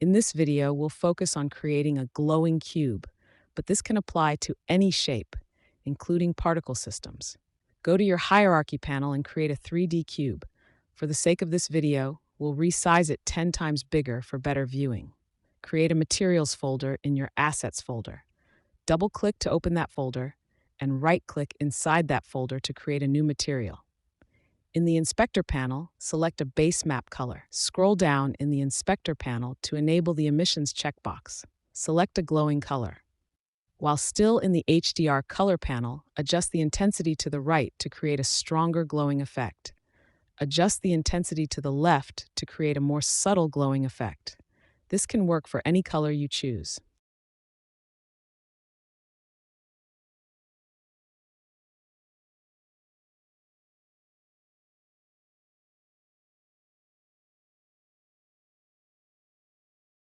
In this video, we'll focus on creating a glowing cube, but this can apply to any shape, including particle systems. Go to your hierarchy panel and create a 3D cube. For the sake of this video, we'll resize it 10 times bigger for better viewing. Create a materials folder in your assets folder. Double-click to open that folder, and right-click inside that folder to create a new material. In the Inspector panel, select a base map color. Scroll down in the Inspector panel to enable the emissions checkbox. Select a glowing color. While still in the HDR color panel, adjust the intensity to the right to create a stronger glowing effect. Adjust the intensity to the left to create a more subtle glowing effect. This can work for any color you choose.